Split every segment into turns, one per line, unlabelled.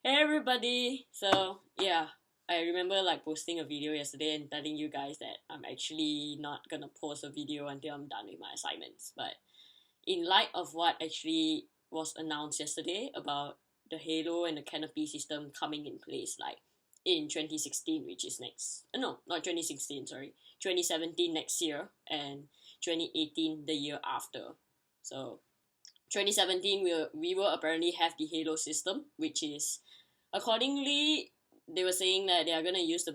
Hey everybody! So yeah, I remember like posting a video yesterday and telling you guys that I'm actually not gonna post a video until I'm done with my assignments. But in light of what actually was announced yesterday about the Halo and the Canopy system coming in place like in 2016, which is next no, not 2016, sorry, 2017 next year, and 2018 the year after. So 2017 we will apparently have the Halo system, which is accordingly they were saying that they are going to use the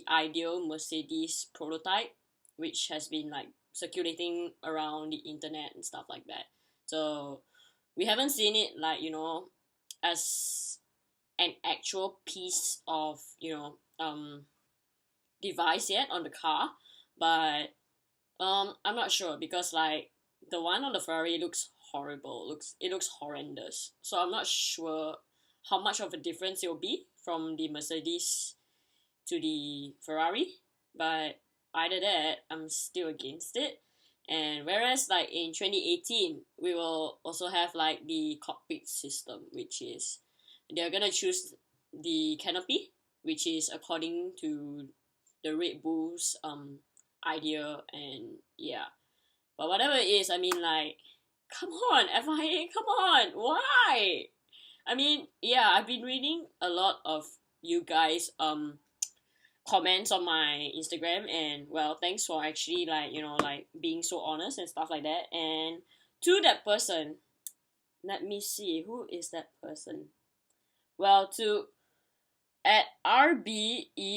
ideal Mercedes prototype, which has been like circulating around the internet and stuff like that. So we haven't seen it like, as an actual piece of, device yet on the car. But I'm not sure because like the one on the Ferrari looks horrible. It looks horrendous. So I'm not sure how much of a difference it will be from the Mercedes to the Ferrari. But either that, I'm still against it. And whereas like in 2018, we will also have like the cockpit system, which is they're gonna choose the canopy, which is according to the Red Bull's idea. And yeah, but whatever it is, I mean, like, come on, FIA, come on, why? I mean, yeah, I've been reading a lot of you guys comments on my Instagram, and well, thanks for actually like like being so honest and stuff like that. And to that person, let me see who is that person. Well, to at RBERSNTEIN,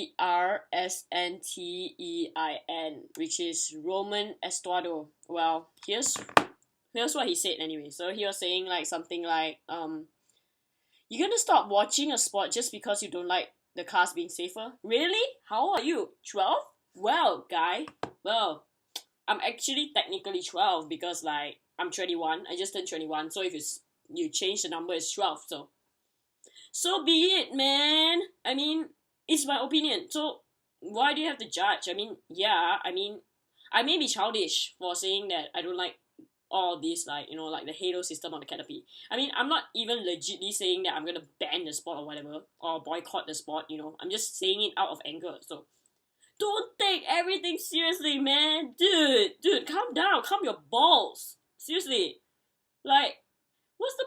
which is Roman Estuado. Well, here's what he said anyway. So he was saying like something like, you're gonna stop watching a sport just because you don't like the cars being safer? Really? How old are you? 12? Well, guy, well, I'm actually technically 12 because like I'm 21. I just turned 21. So if you change the number, it's 12. So be it, man. I mean, it's my opinion. So why do you have to judge? I mean, yeah, I mean, I may be childish for saying that I don't like all this, like, like the Halo system on the canopy. I mean, I'm not even legitly saying that I'm gonna ban the sport or whatever, or boycott the sport. I'm just saying it out of anger. So don't take everything seriously, man. Dude, calm down. Calm your balls. Seriously. Like, what's the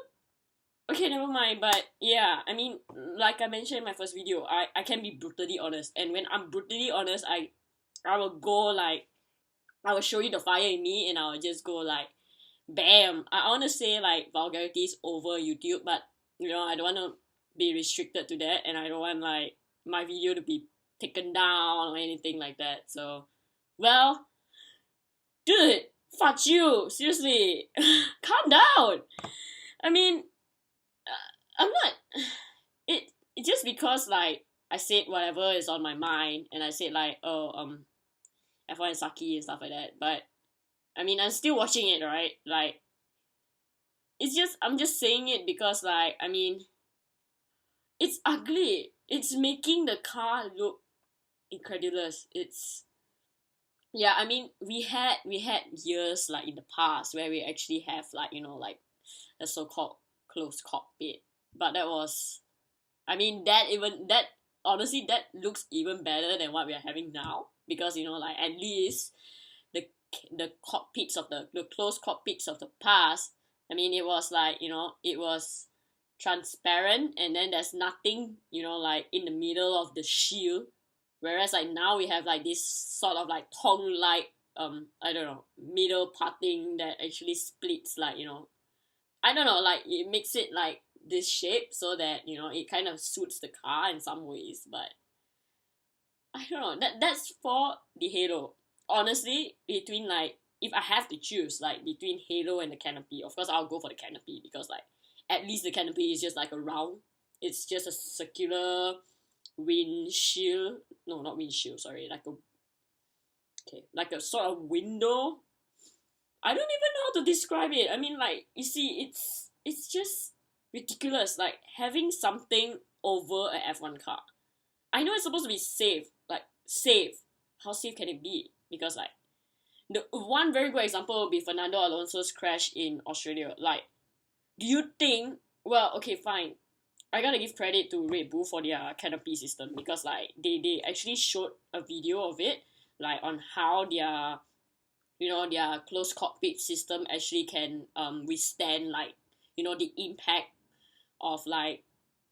okay, never mind. But yeah, I mean, like I mentioned in my first video, I can be brutally honest. And when I'm brutally honest, I will go like, I will show you the fire in me, and I'll just go like, bam. I want to say like vulgarities over YouTube, but I don't want to be restricted to that, and I don't want like my video to be taken down or anything like that. So, well, dude, fuck you. Seriously, calm down. I mean, I'm not. It's just because like I said whatever is on my mind, and I said like, oh, F1 is sucky and stuff like that. But I mean, I'm still watching it, right? Like, it's just I'm just saying it because like, I mean, it's ugly. It's making the car look incredulous. It's yeah. I mean, we had years like in the past where we actually have like like a so-called closed cockpit, but that was, I mean, that honestly that looks even better than what we are having now, because like at least the the cockpits of the closed cockpits of the past. I mean, it was like it was transparent, and then there's nothing like in the middle of the shield. Whereas like now we have like this sort of like tongue like I don't know, middle parting that actually splits, like I don't know, like it makes it like this shape so that it kind of suits the car in some ways. But I don't know, that's for the Halo. Honestly, between like, if I have to choose like between Halo and the canopy, of course I'll go for the canopy, because like at least the canopy is just like a round, it's just a circular windshield, no, not windshield, sorry, like a, okay, like a sort of window. I don't even know how to describe it. I mean, like, you see, it's just ridiculous. Like having something over a F1 car. I know it's supposed to be safe. Like, safe. How safe can it be? Because like, the one very good example would be Fernando Alonso's crash in Australia. Like, do you think? Well, okay, fine. I gotta give credit to Red Bull for their canopy system, because like they actually showed a video of it, like on how their closed cockpit system actually can withstand, like, the impact of like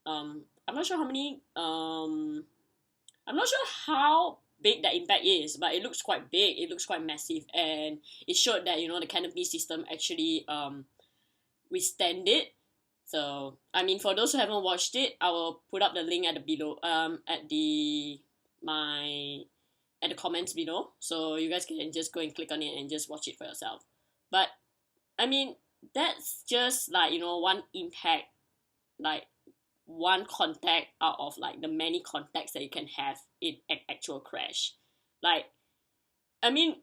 I'm not sure how many I'm not sure how big that impact is, but it looks quite big, it looks quite massive, and it showed that the canopy system actually withstand it. So I mean, for those who haven't watched it, I will put up the link at the below my at the comments below, so you guys can just go and click on it and just watch it for yourself. But I mean, that's just like, one impact, like one contact out of like the many contacts that you can have in an actual crash. Like, I mean,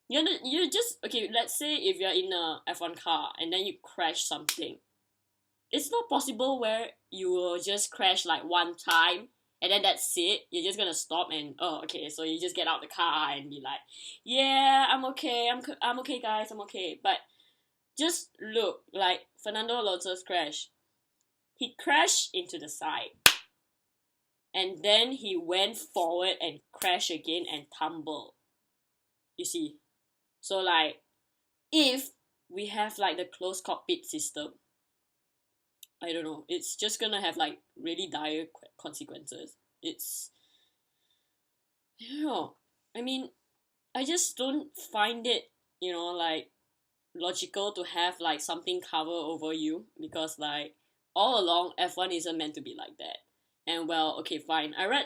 you're just okay. Let's say if you're in a F1 car and then you crash something, it's not possible where you will just crash like one time and then that's it. You're just gonna stop and, oh, okay, so you just get out the car and be like, yeah, I'm okay, I'm okay, guys, I'm okay. But just look, like Fernando Alonso's crash. He crashed into the side, and then he went forward and crashed again and tumbled. You see? So like, if we have like the closed cockpit system, I don't know, it's just gonna have like really dire consequences. It's, I don't know. I mean, I just don't find it, like logical to have like something cover over you, because like all along F1 isn't meant to be like that. And well, okay, fine. I read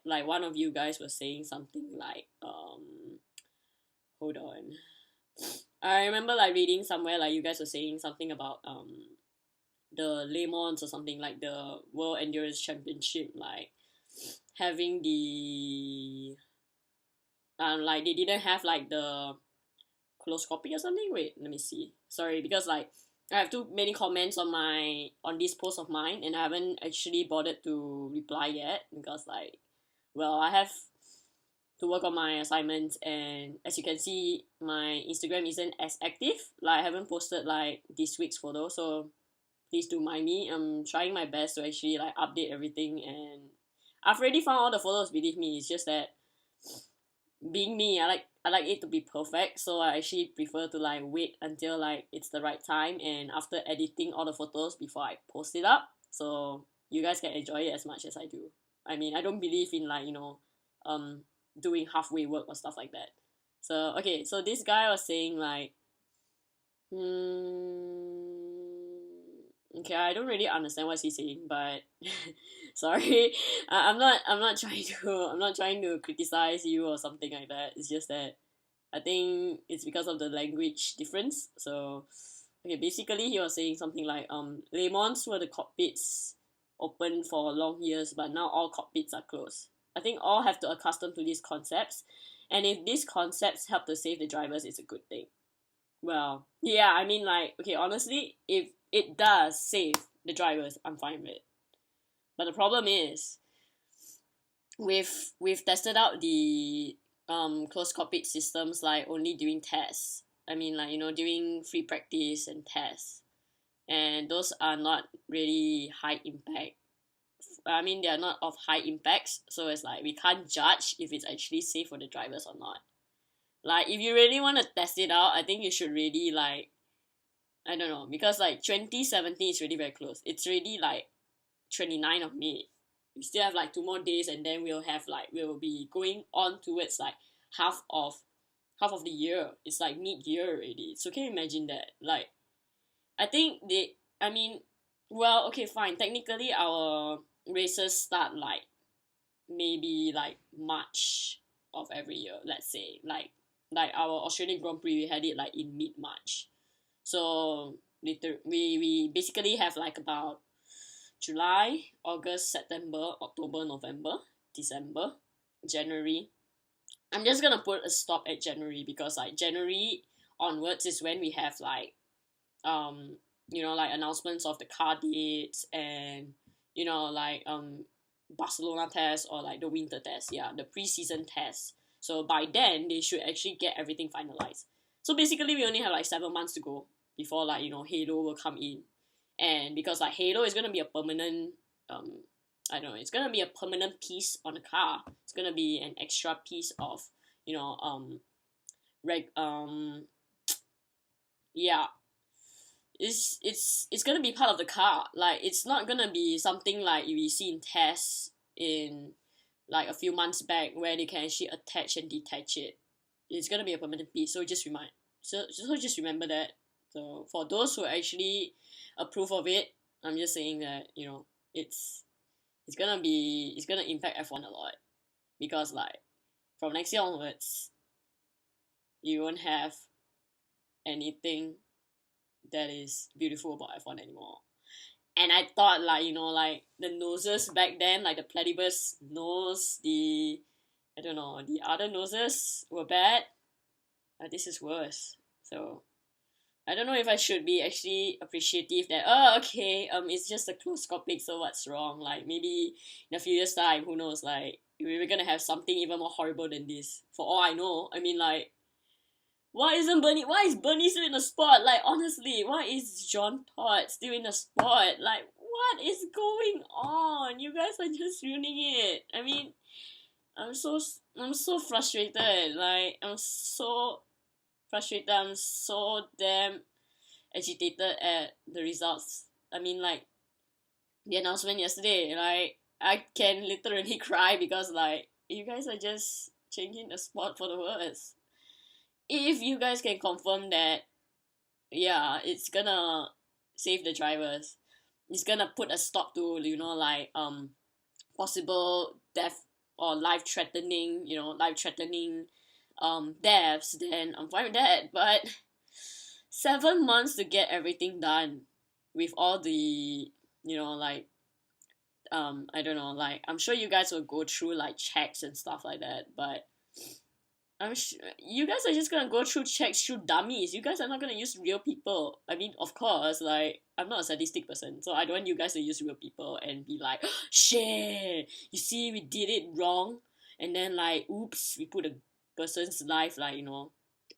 like one of you guys was saying something like hold on. I remember like reading somewhere like you guys were saying something about the Le Mans or something, like the World Endurance Championship, like having the like they didn't have like the closed copy or something. Wait, let me see. Sorry, because like I have too many comments on this post of mine, and I haven't actually bothered to reply yet, because like, well, I have to work on my assignments, and as you can see, my Instagram isn't as active. Like, I haven't posted like this week's photo, so please do mind me. I'm trying my best to actually like update everything, and I've already found all the photos, believe me. It's just that, being me, I like it to be perfect, so I actually prefer to like wait until like it's the right time, and after editing all the photos before I post it up, so you guys can enjoy it as much as I do. I mean, I don't believe in like, um doing halfway work or stuff like that. So okay, so this guy was saying like, okay, I don't really understand what he's saying, but sorry, I'm not trying to criticize you or something like that. It's just that I think it's because of the language difference. So okay, basically he was saying something like, Le Mans were the cockpits open for long years, but now all cockpits are closed. I think all have to accustom to these concepts, and if these concepts help to save the drivers, it's a good thing. Well, yeah, I mean, like, okay, honestly, if it does save the drivers, I'm fine with it. But the problem is, we've tested out the closed cockpit systems like only during tests. I mean, like, during free practice and tests, and those are not really high impact. I mean, they are not of high impacts, so it's like we can't judge if it's actually safe for the drivers or not. Like, if you really want to test it out, I think you should really like, I don't know, because like 2017 is really very close. It's really like 29th of May. We still have like 2 more days, and then we'll be going on towards like half of the year. It's like mid-year already. So can you imagine that? Like, I think I mean, well, okay, fine. Technically, our races start like maybe like March of every year, let's say. Like our Australian Grand Prix, we had it like in mid-March. So we basically have like about July, August, September, October, November, December, January. I'm just gonna put a stop at January, because like January onwards is when we have like like announcements of the car dates, and like Barcelona test, or like the winter test, yeah, the preseason test. So by then they should actually get everything finalized. So basically we only have like 7 months to go before like Halo will come in. And because like Halo is gonna be a permanent I don't know, it's gonna be a permanent piece on the car. It's gonna be an extra piece of, you know, reg yeah, it's gonna be part of the car. Like it's not gonna be something like we see in tests in like a few months back where they can actually attach and detach it. It's gonna be a permanent piece. So just remember that. So for those who actually approve of it, I'm just saying that it's gonna impact F1 a lot, because like from next year onwards you won't have anything that is beautiful about F1 anymore. And I thought like, like the noses back then, like the platypus nose, I don't know, the other noses were bad. This is worse. So I don't know if I should be actually appreciative that, oh, okay, it's just a closed topic, so what's wrong? Like maybe in a few years time, who knows, like we're gonna have something even more horrible than this. For all I know, I mean, like, why is Bernie still in the spot? Like, honestly, why is John Todd still in the spot? Like, what is going on? You guys are just ruining it. I mean, I'm so frustrated. Like, I'm so frustrated. I'm so damn agitated at the results. I mean, like, the announcement yesterday, like, I can literally cry because, like, you guys are just changing the spot for the worse. If you guys can confirm that, yeah, it's gonna save the drivers, it's gonna put a stop to, like, possible death or life threatening deaths, then I'm fine with that. But 7 months to get everything done with all the, like, I don't know, like, I'm sure you guys will go through like checks and stuff like that, but you guys are just gonna go through checks through dummies. You guys are not gonna use real people. I mean, of course, like, I'm not a sadistic person, so I don't want you guys to use real people and be like, shit, you see, we did it wrong, and then like, oops, we put a person's life, like,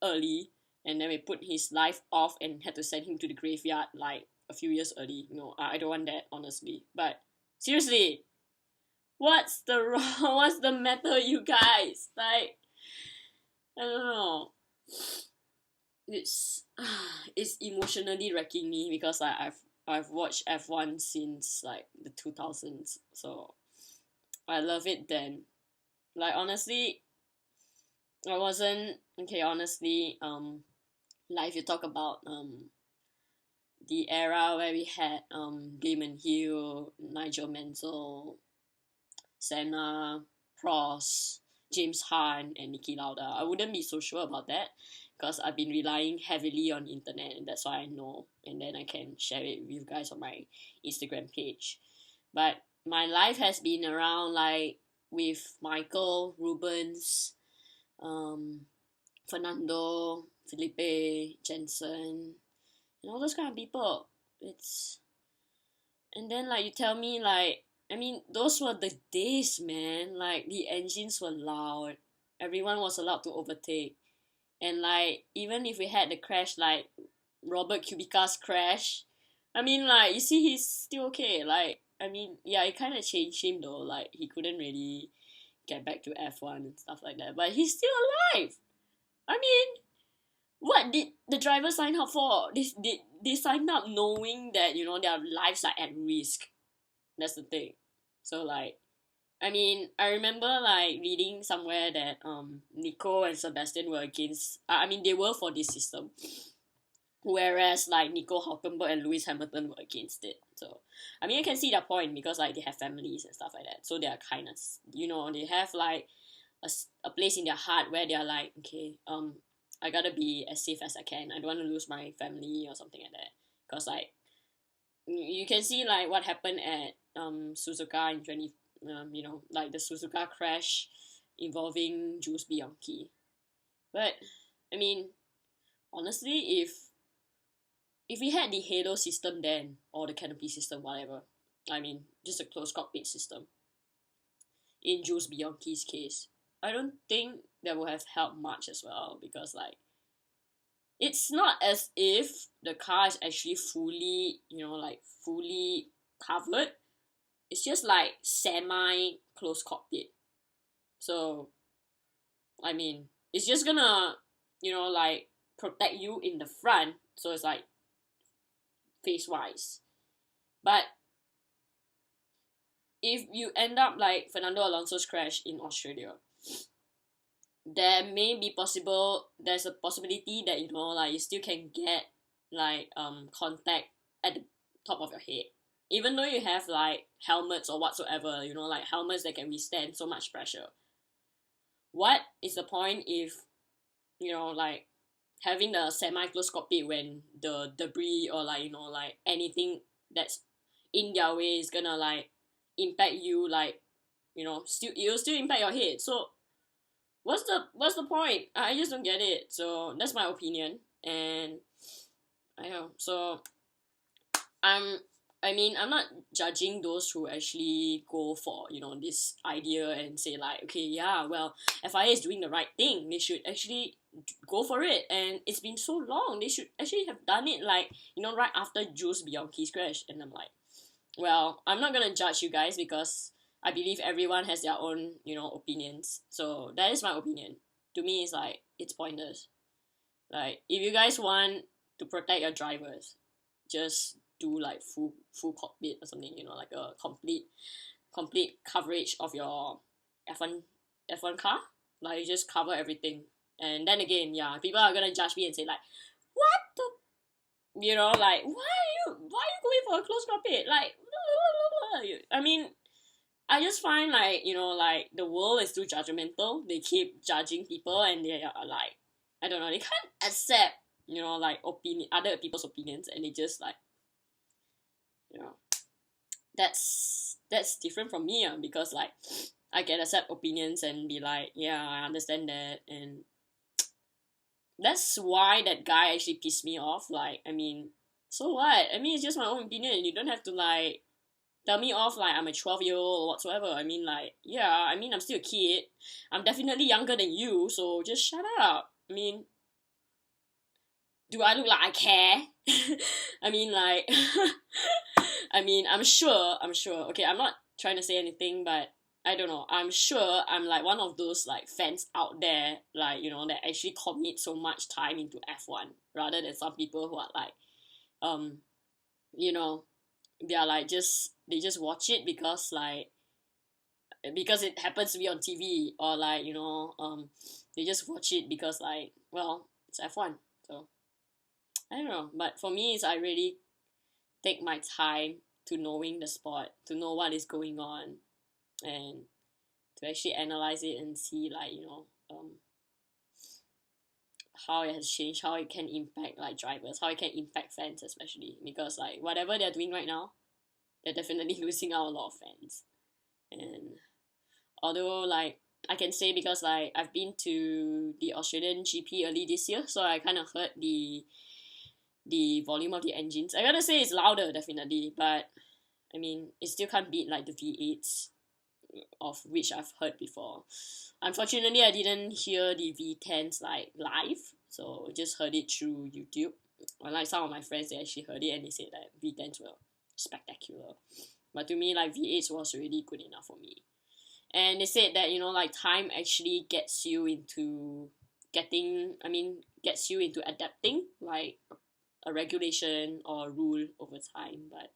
early, and then we put his life off and had to send him to the graveyard like a few years early. I don't want that, honestly. But seriously, what's the wrong? What's the matter, you guys? Like, I don't know. It's it's emotionally wrecking me because I've watched F1 since like the 2000s, so I love it then. Like, honestly, I wasn't okay. Honestly, like, if you talk about the era where we had Damon Hill, Nigel Mansell, Senna, Prost, James Hunt, and Niki Lauda, I wouldn't be so sure about that because I've been relying heavily on internet, and that's why I know, and then I can share it with you guys on my Instagram page. But my life has been around like with Michael, Rubens, um, Fernando, Felipe, Jensen, and all those kind of people. It's And then like you tell me, like, I mean, those were the days, man. Like, the engines were loud. Everyone was allowed to overtake. And like, even if we had the crash, like Robert Kubica's crash, I mean, like, you see, he's still okay. Like, I mean, yeah, it kind of changed him though. Like, he couldn't really get back to F1 and stuff like that. But he's still alive. I mean, what did the driver sign up for? They signed up knowing that, their lives are at risk. That's the thing. So like, I mean, I remember like reading somewhere that Nico and Sebastian were against. I mean, they were for this system, whereas like Nico Hulkenberg and Lewis Hamilton were against it. So I mean, I can see their point because like they have families and stuff like that. So they are kind of, they have like a place in their heart where they are like, okay, I gotta be as safe as I can. I don't want to lose my family or something like that. Cause like, you can see like what happened at Suzuka in 20, like the Suzuka crash involving Jules Bianchi. But I mean, honestly, if we had the Halo system then, or the canopy system, whatever, I mean, just a closed cockpit system, in Jules Bianchi's case, I don't think that would have helped much as well, because like, it's not as if the car is actually fully, fully covered. It's just like semi closed cockpit. So I mean, it's just gonna, protect you in the front. So it's like face wise. But if you end up like Fernando Alonso's crash in Australia, there's a possibility that, you still can get contact at the top of your head. Even though you have like helmets or whatsoever, like helmets that can withstand so much pressure. What is the point if, having the semi-closed cockpit when the debris or anything that's in their way is gonna impact you, still it'll still impact your head. So what's the point? I just don't get it. So that's my opinion. And I know. So I'm I'm not judging those who actually go for, this idea and say like, okay, yeah, well, FIA is doing the right thing. They should actually go for it. And it's been so long. They should actually have done it right after Jules Bianchi's crash. And I'm like, well, I'm not gonna judge you guys because I believe everyone has their own, opinions. So that is my opinion. To me, it's like, it's pointless. Like, if you guys want to protect your drivers, just do like full cockpit or something, like a complete coverage of your F1 car. Like, you just cover everything. And then again, yeah, people are gonna judge me and say like, what the, like, why are you going for a closed cockpit? Like, I mean, I just find like the world is too judgmental. They keep judging people and they are like, I don't know, they can't accept, other people's opinions, and they just like, that's different from me, because like I can accept opinions and be like, yeah, I understand that. And that's why that guy actually pissed me off. Like, I mean, so what? I mean, it's just my own opinion. You don't have to like tell me off like I'm a 12-year-old or whatsoever. I mean, like, yeah, I'm still a kid. I'm definitely younger than you, so just shut up. I mean, do I look like I care? I mean, like, I'm sure, okay, I'm not trying to say anything, but I don't know, I'm sure I'm like one of those like fans out there, like, that actually commit so much time into F1 rather than some people who are like, you know, they are like they just watch it because it happens to be on TV, or like, they just watch it because like, well, it's F1. So I don't know, but for me, it's I really take my time to knowing the sport, to know what is going on, and to actually analyze it and see like, how it has changed, how it can impact like drivers, how it can impact fans, especially because like whatever they're doing right now, they're definitely losing out a lot of fans. And although like I can say, because like I've been to the Australian GP early this year, so I kind of heard the volume of the engines. I gotta say it's louder definitely, but I mean it still can't beat like the V8s, of which I've heard before. Unfortunately, I didn't hear the V10s like live, so I just heard it through YouTube. Unlike some of my friends, they actually heard it and they said that V10s were spectacular. But to me, like V8s was really good enough for me. And they said that, like time actually gets you into adapting like a regulation or a rule over time. But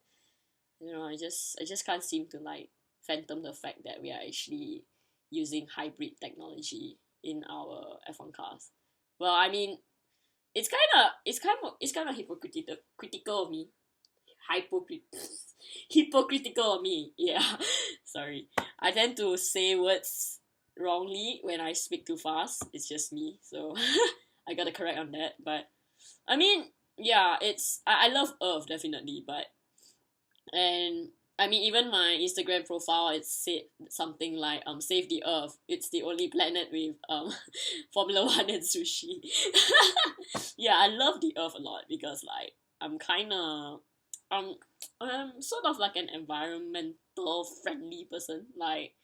I just can't seem to like phantom the fact that we are actually using hybrid technology in our F1 cars. Well, I mean, it's kind of hypocritical of me. Hypocritical of me. Yeah, sorry. I tend to say words wrongly when I speak too fast. It's just me, so I gotta correct on that. But I mean, yeah, I love Earth definitely, but and I mean, even my Instagram profile, it said something like save the Earth. It's the only planet with Formula One and sushi. Yeah, I love the Earth a lot because like I'm sort of like an environmental friendly person. Like,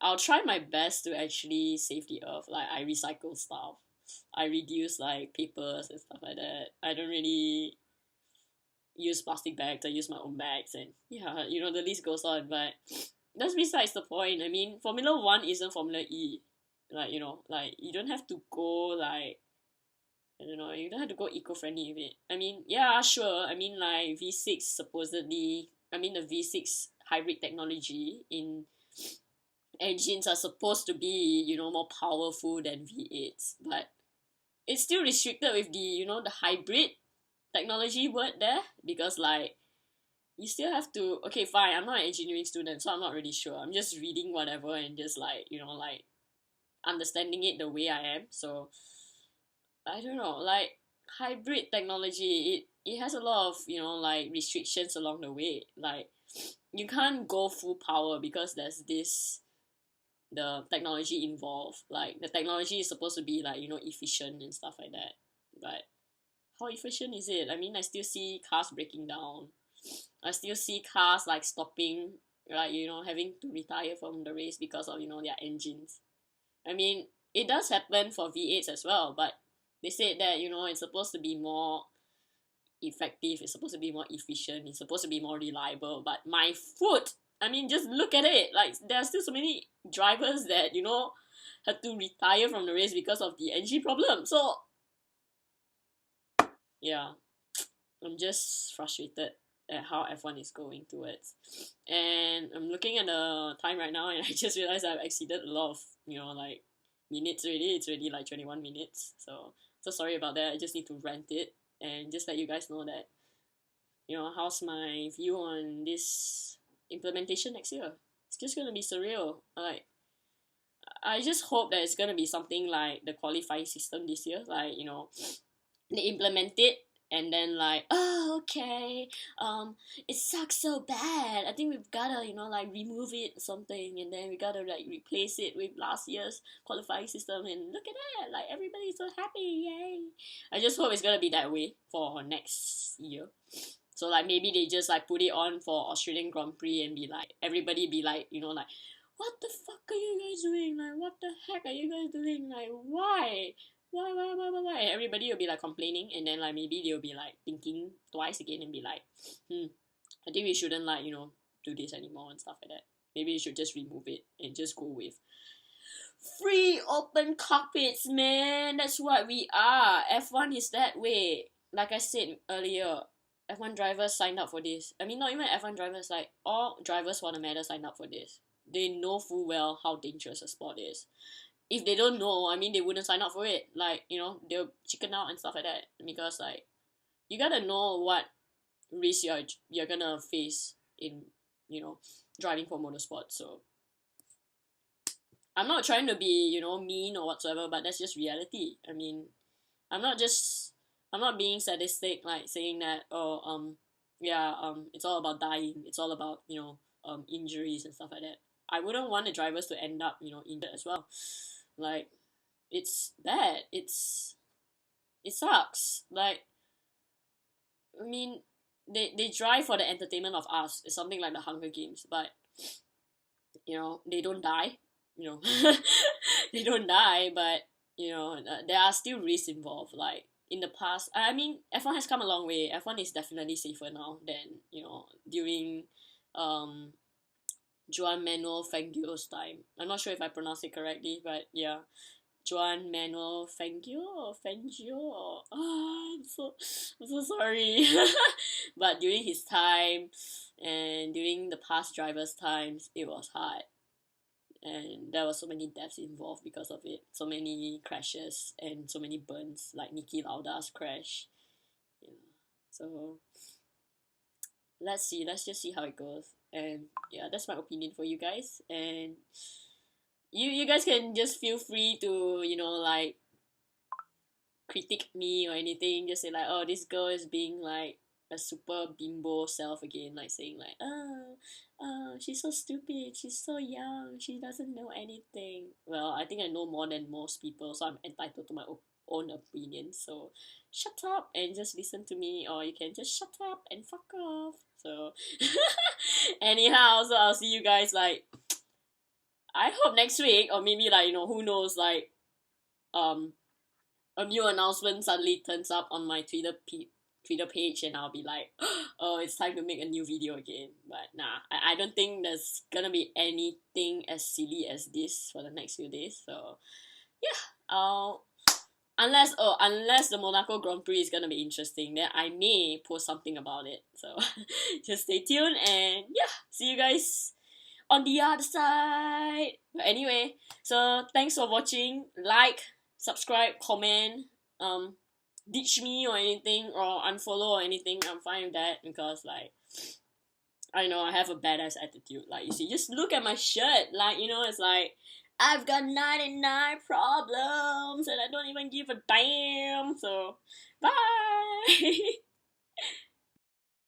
I'll try my best to actually save the Earth. Like, I recycle stuff. I reduce like papers and stuff like that. I don't really use plastic bags. I use my own bags, and yeah, the list goes on. But that's besides the point. I mean, Formula One isn't Formula E. Like, like you don't have to go like, I don't know, you don't have to go eco-friendly with it. I mean, yeah, sure. I mean, like V6 supposedly, I mean, the V6 hybrid technology in engines are supposed to be, more powerful than V8s, but it's still restricted with the hybrid technology word there, because like you still have to, okay, fine, I'm not an engineering student, so I'm not really sure. I'm just reading whatever and just like, like understanding it the way I am. So I don't know, like hybrid technology, it has a lot of, like restrictions along the way. Like you can't go full power because there's the technology involved. Like the technology is supposed to be like, efficient and stuff like that. But how efficient is it? I mean, I still see cars breaking down. I still see cars like stopping, like, having to retire from the race because of, their engines. I mean, it does happen for V8s as well, but they said that, it's supposed to be more effective, it's supposed to be more efficient, it's supposed to be more reliable. But my foot, I mean, just look at it. Like, there are still so many drivers that, had to retire from the race because of the engine problem. So, yeah, I'm just frustrated at how F1 is going towards. And I'm looking at the time right now, and I just realized I've exceeded a lot of, like minutes already. It's already like 21 minutes. So sorry about that. I just need to rant it and just let you guys know that, how's my view on this implementation next year. It's just gonna be surreal. Like, I just hope that it's gonna be something like the qualifying system this year. Like, they implement it and then like, oh, okay, it sucks so bad, I think we've gotta, like remove it or something, and then we gotta like replace it with last year's qualifying system, and look at that, like everybody's so happy, yay. I just hope it's gonna be that way for next year. So like maybe they just like put it on for Australian Grand Prix and be like, everybody be like, like, what the fuck are you guys doing? Like, what the heck are you guys doing? Like, why? Why? And everybody will be like complaining, and then like maybe they'll be like thinking twice again and be like, I think we shouldn't like, do this anymore and stuff like that. Maybe you should just remove it and just go with free open cockpits, man. That's what we are. F1 is that way. Like I said earlier, F1 drivers signed up for this. I mean, not even F1 drivers, like all drivers for the matter signed up for this. They know full well how dangerous a sport is. If they don't know, I mean, they wouldn't sign up for it. Like, they'll chicken out and stuff like that, because like you gotta know what risk you're gonna face in, driving for motorsport. So I'm not trying to be, mean or whatsoever, but that's just reality. I mean, I'm not being sadistic, like saying that, it's all about dying, it's all about, injuries and stuff like that. I wouldn't want the drivers to end up, injured as well. Like, it's bad. It sucks. Like, I mean, they drive for the entertainment of us. It's something like the Hunger Games, but they don't die. They don't die, but there are still risks involved. Like in the past, I mean, F1 has come a long way. F1 is definitely safer now than during Juan Manuel Fangio's time. I'm not sure if I pronounced it correctly, but yeah, Juan Manuel Fangio. I'm so sorry. But during his time and during the past drivers' times, it was hard, and there were so many deaths involved because of it. So many crashes and so many burns, like Niki Lauda's crash. Yeah. So let's just see how it goes. And yeah, that's my opinion for you guys. And you guys can just feel free to, like critique me or anything. Just say like, oh, this girl is being like a super bimbo self again, like saying like, she's so stupid, she's so young, she doesn't know anything. Well, I think I know more than most people, so I'm entitled to my own opinion. So shut up and just listen to me, or you can just shut up and fuck off. So anyhow, so I'll see you guys like, I hope next week, or maybe like, who knows, like a new announcement suddenly turns up on my Twitter page, and I'll be like, oh, it's time to make a new video again. But nah, I don't think there's gonna be anything as silly as this for the next few days. So yeah, unless the Monaco Grand Prix is gonna be interesting, then I may post something about it. So just stay tuned, and yeah, see you guys on the other side. But anyway, so thanks for watching. Like, subscribe, comment, ditch me or anything, or unfollow or anything. I'm fine with that, because like, I know I have a badass attitude. Like, you see, just look at my shirt. Like, it's like, I've got 99 problems and I don't even give a damn. So bye.